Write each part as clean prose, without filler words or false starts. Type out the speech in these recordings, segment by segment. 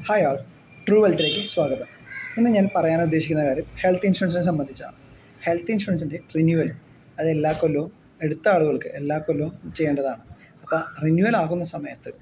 Hi ആൾ, true വെൽത്തിലേക്ക് സ്വാഗതം. ഇന്ന് ഞാൻ പറയാൻ ഉദ്ദേശിക്കുന്ന കാര്യം ഹെൽത്ത് ഇൻഷുറൻസിനെ സംബന്ധിച്ചാണ്. ഹെൽത്ത് ഇൻഷുറൻസിൻ്റെ റിന്യൂവൽ അത് എല്ലാ കൊല്ലവും എടുത്ത ആളുകൾക്ക് എല്ലാ കൊല്ലവും ചെയ്യേണ്ടതാണ്. അപ്പോൾ റിന്യൂവൽ ആകുന്ന സമയത്ത്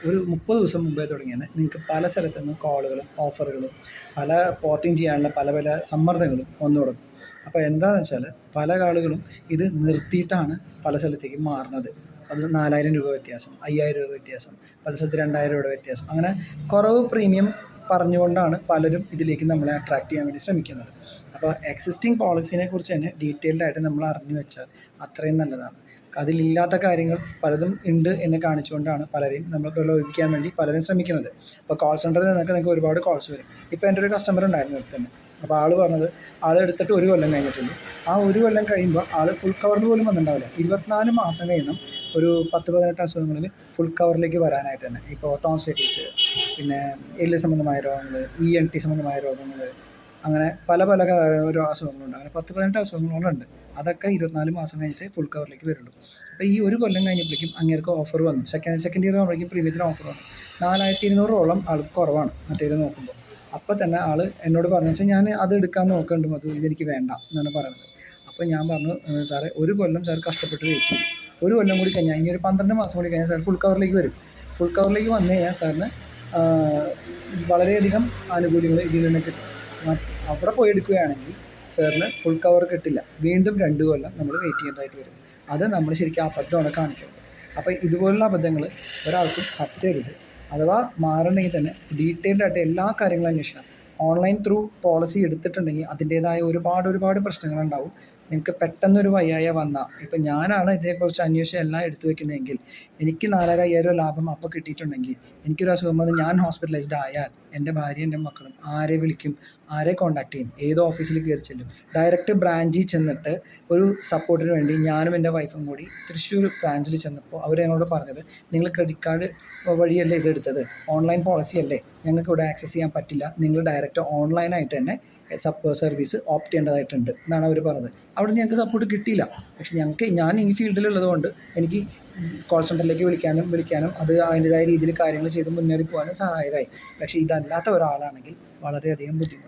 ഒരു 30 ദിവസം മുമ്പേ തുടങ്ങിയാണ് നിങ്ങൾക്ക് പല സ്ഥലത്തു നിന്നും കോളുകളും ഓഫറുകളും പല പോർട്ടിങ് ചെയ്യാനുള്ള പല പല സമ്മർദ്ദങ്ങളും വന്നു തുടങ്ങും. അപ്പോൾ എന്താണെന്ന് വെച്ചാൽ പല ആളുകളും ഇത് നിർത്തിയിട്ടാണ് പല സ്ഥലത്തേക്ക് മാറുന്നത്. അത് 4000 രൂപ വ്യത്യാസം, 5000 രൂപ വ്യത്യാസം, പല സ്ഥലത്ത് 2000 രൂപയുടെ വ്യത്യാസം, അങ്ങനെ കുറവ് പ്രീമിയം പറഞ്ഞുകൊണ്ടാണ് പലരും ഇതിലേക്ക് നമ്മളെ അട്രാക്ട് ചെയ്യാൻ വേണ്ടി ശ്രമിക്കുന്നത്. അപ്പോൾ എക്സിസ്റ്റിംഗ് പോളിസീനെ കുറിച്ച് തന്നെ ഡീറ്റെയിൽഡ് ആയിട്ട് നമ്മൾ അറിഞ്ഞു വെച്ചാൽ അത്രയും നല്ലതാണ്. അതിലില്ലാത്ത കാര്യങ്ങൾ പലതും ഉണ്ട് എന്ന് കാണിച്ചുകൊണ്ടാണ് പലരെയും നമ്മൾ പ്രലോഭിപ്പിക്കാൻ വേണ്ടി പലരും ശ്രമിക്കുന്നത്. അപ്പോൾ കോൾ സെൻറ്ററിൽ നിന്നൊക്കെ നിങ്ങൾക്ക് ഒരുപാട് കോൾസ് വരും. ഇപ്പോൾ എൻ്റെ ഒരു കസ്റ്റമർ ഉണ്ടായിരുന്നു ഇവിടെ തന്നെ. അപ്പോൾ ആൾ പറഞ്ഞത് ആൾ എടുത്തിട്ട് 1 കൊല്ലം കഴിഞ്ഞിട്ടുണ്ട്. ആ 1 കൊല്ലം കഴിയുമ്പോൾ ആൾ ഫുൾ കവറിൽ പോലും വന്നിട്ടുണ്ടാവില്ല. 24 മാസം കഴിയണം ഒരു 10-18 അസുഖങ്ങളിൽ ഫുൾ കവറിലേക്ക് വരാനായിട്ട് തന്നെ. ഇപ്പോൾ ടോൺസിലൈറ്റിസ്, പിന്നെ എല്ല് സംബന്ധമായ രോഗങ്ങൾ, ENT സംബന്ധമായ രോഗങ്ങൾ, അങ്ങനെ പല പല അസുഖങ്ങളുണ്ട്. അങ്ങനെ 10-18 അസുഖങ്ങളുണ്ട്. അതൊക്കെ 24 മാസം കഴിഞ്ഞിട്ട് ഫുൾ കവറിലേക്ക് വരുള്ളൂ. അപ്പോൾ ഈ 1 കൊല്ലം കഴിഞ്ഞപ്പോഴേക്കും അങ്ങേർക്ക് ഓഫർ വന്നു. സെക്കൻഡ് ഇയർ ആകുമ്പോഴേക്കും പ്രീമിയത്തിന് ഓഫർ വന്നു. 4200 ആൾക്ക് കുറവാണ് മറ്റേത് നോക്കുമ്പോൾ. അപ്പോൾ തന്നെ ആൾ എന്നോട് പറഞ്ഞു വെച്ചാൽ ഞാൻ അത് എടുക്കാൻ നോക്കുന്നുണ്ട്, അത് ഇതെനിക്ക് വേണ്ട എന്നാണ് പറയുന്നത്. അപ്പോൾ ഞാൻ പറഞ്ഞു, സാറേ 1 കൊല്ലം സാർ കഷ്ടപ്പെട്ട് വെയിറ്റ് ചെയ്തു. 1 കൊല്ലം കൂടി കഴിഞ്ഞാൽ ഇനി ഒരു 12 മാസം കൂടി കഴിഞ്ഞാൽ സാർ ഫുൾ കവറിലേക്ക് വരും. ഫുൾ കവറിലേക്ക് വന്നു കഴിഞ്ഞാൽ സാറിന് വളരെയധികം ആനുകൂല്യങ്ങൾ ഇതിൽ നിന്ന് കിട്ടും. അവിടെ പോയി എടുക്കുകയാണെങ്കിൽ സാറിന് ഫുൾ കവർ കിട്ടില്ല. വീണ്ടും 2 കൊല്ലം നമ്മൾ വെയിറ്റ് ചെയ്യേണ്ടതായിട്ട് വരും. അത് നമ്മൾ ശരിക്കും അബദ്ധമാണ് കാണിക്കുന്നത്. അപ്പോൾ ഇതുപോലുള്ള അബദ്ധങ്ങൾ ഒരാൾക്കും പറ്റരുത്. അഥവാ മാറണമെങ്കിൽ തന്നെ ഡീറ്റെയിൽഡ് ആയിട്ട് എല്ലാ കാര്യങ്ങളും അന്വേഷിക്കണം. ഓൺലൈൻ ത്രൂ പോളിസി എടുത്തിട്ടുണ്ടെങ്കിൽ അതിൻ്റേതായ ഒരുപാട് പ്രശ്നങ്ങളുണ്ടാവും. നിങ്ങൾക്ക് പെട്ടെന്നൊരു വയ്യായ വന്നാൽ, ഇപ്പം ഞാനാണ് ഇതിനെക്കുറിച്ച് അന്വേഷിച്ച് എല്ലാം എടുത്തു വെക്കുന്നതെങ്കിൽ എനിക്ക് 4000-5000 ലാഭം അപ്പോൾ കിട്ടിയിട്ടുണ്ടെങ്കിൽ എനിക്കൊരു അസുഖം വന്ന് ഞാൻ ഹോസ്പിറ്റലൈസ്ഡ് ആയാൽ എൻ്റെ ഭാര്യ എൻ്റെ മക്കളും ആരെ വിളിക്കും, ആരെ കോൺടാക്ട് ചെയ്യും, ഏത് ഓഫീസിൽ കയറി ചെല്ലും? ഡയറക്റ്റ് ബ്രാഞ്ചിൽ ചെന്നിട്ട് ഒരു സപ്പോർട്ടിന് വേണ്ടി ഞാനും എൻ്റെ വൈഫും കൂടി തൃശ്ശൂർ ബ്രാഞ്ചിൽ ചെന്നപ്പോൾ അവർ ഞങ്ങളോട് പറഞ്ഞത്, നിങ്ങൾ ക്രെഡിറ്റ് കാർഡ് വഴിയല്ലേ ഇതെടുത്തത്, ഓൺലൈൻ പോളിസി അല്ലേ, ഞങ്ങൾക്ക് ഇവിടെ ആക്സസ് ചെയ്യാൻ പറ്റില്ല, നിങ്ങൾ ഡയറക്റ്റ് ഓൺലൈനായിട്ട് തന്നെ സർവീസ് ഓപ്റ്റ് ചെയ്യേണ്ടതായിട്ടുണ്ട് എന്നാണ് അവർ പറഞ്ഞത്. അവിടെ ഞങ്ങൾക്ക് സപ്പോർട്ട് കിട്ടിയില്ല. പക്ഷേ ഞാൻ ഈ ഫീൽഡിലുള്ളത് കൊണ്ട് എനിക്ക് കോൾ സെൻറ്ററിലേക്ക് വിളിക്കാനും അത് അതിൻ്റെതായ രീതിയിൽ കാര്യങ്ങൾ ചെയ്ത് മുന്നേറി പോകാനും സഹായകമായി. പക്ഷേ ഇതല്ലാത്ത ഒരാളാണെങ്കിൽ വളരെയധികം ബുദ്ധിമുട്ടും.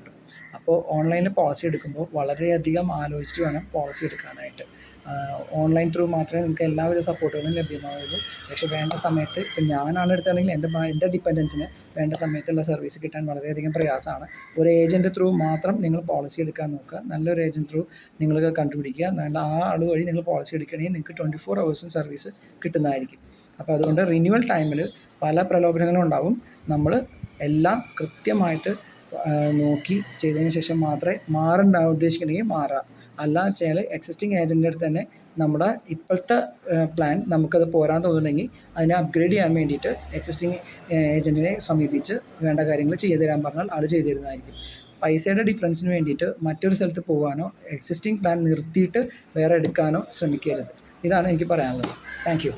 അപ്പോൾ ഓൺലൈനിൽ പോളിസി എടുക്കുമ്പോൾ വളരെയധികം ആലോചിച്ചിട്ട് വേണം പോളിസി എടുക്കാനായിട്ട്. ഓൺലൈൻ ത്രൂ മാത്രമേ നിങ്ങൾക്ക് എല്ലാവിധ സപ്പോർട്ടുകളും ലഭ്യമാവുള്ളൂ. പക്ഷേ വേണ്ട സമയത്ത് ഇപ്പം ഞാനാണ് എടുത്താണെങ്കിൽ എൻ്റെ ഡിപ്പെൻഡൻസിന് വേണ്ട സമയത്തുള്ള സർവീസ് കിട്ടാൻ വളരെയധികം പ്രയാസമാണ്. ഒരു ഏജൻറ്റ് ത്രൂ മാത്രം നിങ്ങൾ പോളിസി എടുക്കാൻ നോക്കുക. നല്ലൊരു ഏജൻറ്റ് ത്രൂ നിങ്ങൾ കണ്ടുപിടിക്കുക. നല്ല ആ ആൾ വഴി നിങ്ങൾ പോളിസി എടുക്കുകയാണെങ്കിൽ നിങ്ങൾക്ക് 24 hours സർവീസ് കിട്ടുന്നതായിരിക്കും. അപ്പോൾ അതുകൊണ്ട് റിന്യൂവൽ ടൈമിൽ പല പ്രലോഭനങ്ങളും ഉണ്ടാവും. നമ്മൾ എല്ലാം കൃത്യമായിട്ട് നോക്കി ചെയ്തതിന് ശേഷം മാത്രമേ ഉദ്ദേശിക്കണമെങ്കിൽ മാറുക. അല്ല വെച്ചാൽ എക്സിസ്റ്റിംഗ് ഏജൻറ്റിൻ്റെ അടുത്ത് തന്നെ നമ്മുടെ ഇപ്പോഴത്തെ പ്ലാൻ നമുക്കത് പോരാൻ തോന്നുന്നുണ്ടെങ്കിൽ അതിനെ അപ്ഗ്രേഡ് ചെയ്യാൻ വേണ്ടിയിട്ട് എക്സിസ്റ്റിംഗ് ഏജൻറ്റിനെ സമീപിച്ച് വേണ്ട കാര്യങ്ങൾ ചെയ്തു തരാൻ പറഞ്ഞാൽ ആൾ ചെയ്തു തരുന്നതായിരിക്കും. പൈസയുടെ ഡിഫറൻസിന് വേണ്ടിയിട്ട് മറ്റൊരു സ്ഥലത്ത് പോകാനോ എക്സിസ്റ്റിംഗ് പ്ലാൻ നിർത്തിയിട്ട് വേറെ എടുക്കാനോ ശ്രമിക്കരുത്. ഇതാണ് എനിക്ക് പറയാനുള്ളത്. Thank you.